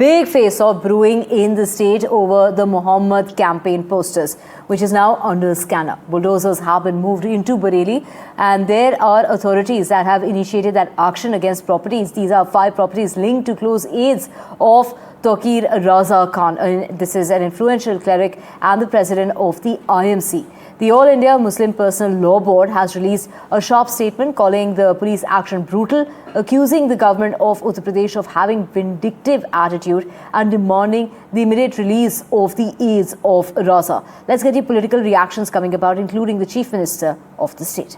big face-off brewing in the state over the Muhammad campaign posters, which is now under scanner. Bulldozers have been moved into Bareilly, and there are authorities that have initiated that action against properties. These are 5 properties linked to close aides of Taqir Raza Khan. This is an influential cleric and the president of the IMC. The All India Muslim Personal Law Board has released a sharp statement calling the police action brutal, accusing the government of Uttar Pradesh of having vindictive attitude and demanding the immediate release of the aides of Raza. Let's get the political reactions coming about, including the Chief Minister of the state.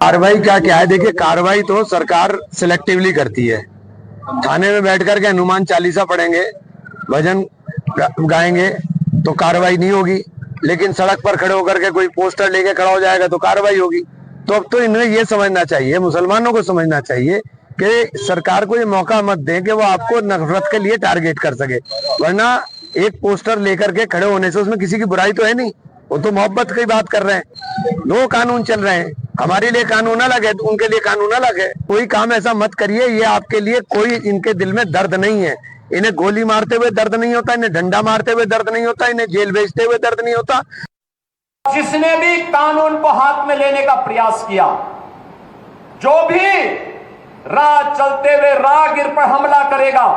कार्रवाई का क्या है? देखिए, कार्रवाई तो सरकार selectively करती है। थाने में बैठ करके हनुमान चालीसा पढ़ेंगे, भजन गाएंगे तो कार्रवाई नहीं होगी, लेकिन सड़क पर खड़े होकर के कोई पोस्टर लेके खड़ा हो जाएगा तो कार्रवाई होगी। तो अब तो इन्हें ये समझना चाहिए, मुसलमानों को समझना चाहिए कि सरकार को ये मौका मत दें कि वो आपको नफरत के लिए टारगेट कर सके, वरना एक पोस्टर लेकर के खड़े होने से उसमें किसी की बुराई तो है नहीं, वो तो मोहब्बत की बात कर रहे हैं। 2 कानून चल रहे हैं, हमारे लिए कानून अलग है, उनके लिए कानून अलग है। कोई काम ऐसा मत करिए, ये आपके लिए कोई इनके दिल में दर्द नहीं है। इन्हें गोली मारते हुए दर्द नहीं होता, इन्हें डंडा मारते हुए दर्द नहीं होता, इन्हें जेल भेजते हुए दर्द नहीं होता। जिसने भी कानून को हाथ में लेने का प्रयास किया, जो भी राह चलते हुए राहगीर पर हमला करेगा,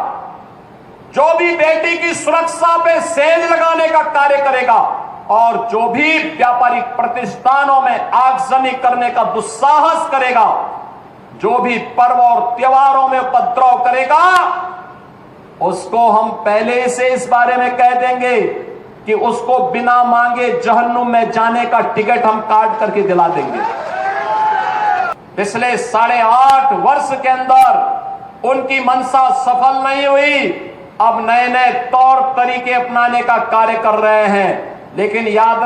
जो भी बेटी की सुरक्षा पे सेंध लगाने का कार्य करेगा और जो भी व्यापारिक प्रतिष्ठानों में आगजनी करने का दुस्साहस करेगा, जो भी पर्व और त्योहारों में उपद्रव करेगा, उसको हम पहले से इस बारे में कह देंगे कि उसको बिना मांगे जहन्नुम में जाने का टिकट हम काट करके दिला देंगे। पिछले 8.5 वर्ष के अंदर उनकी मंशा सफल नहीं हुई, अब नए नए तौर तरीके अपनाने का कार्य कर रहे हैं, लेकिन याद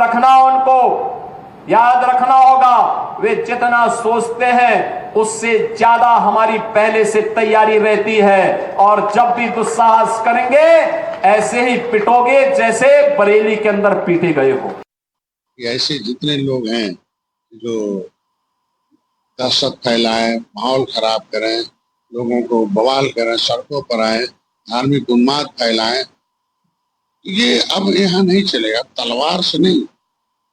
रखना होगा, वे जितना सोचते हैं उससे ज्यादा हमारी पहले से तैयारी रहती है, और जब भी दुस्साहस करेंगे ऐसे ही पिटोगे जैसे बरेली के अंदर पीटे गए हो। ऐसे जितने लोग हैं जो दहशत फैलाएं, माहौल खराब करें, लोगों को बवाल करें, सड़कों पर आए, धार्मिक उन्माद फैलाएं, ये अब यहाँ नहीं चलेगा। तलवार से नहीं,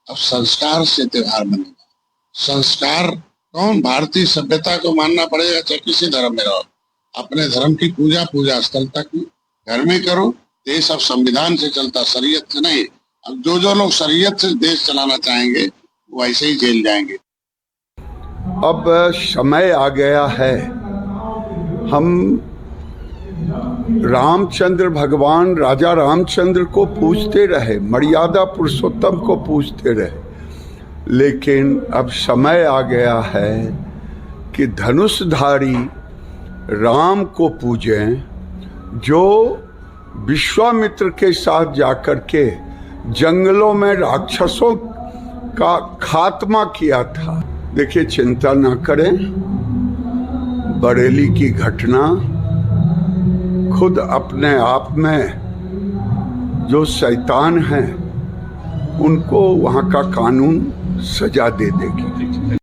अब संस्कार से त्योहार बनेगा। संस्कार कौन? भारतीय सभ्यता को मानना पड़ेगा, चाहे किसी धर्म में रहो। अपने धर्म की पूजा स्थल तक घर में करो। देश अब संविधान से चलता, शरीयत से नहीं। अब जो लोग शरीयत से देश चलाना चाहेंगे वो ऐसे ही जेल जाएंगे। अब समय आ गया है, हम रामचंद्र भगवान राजा रामचंद्र को पूजते रहे, मर्यादा पुरुषोत्तम को पूजते रहे, लेकिन अब समय आ गया है कि धनुषधारी राम को पूजें, जो विश्वामित्र के साथ जाकर के जंगलों में राक्षसों का खात्मा किया था। देखिए, चिंता न करें, बरेली की घटना खुद अपने आप में जो शैतान हैं उनको वहाँ का कानून सजा दे देगी।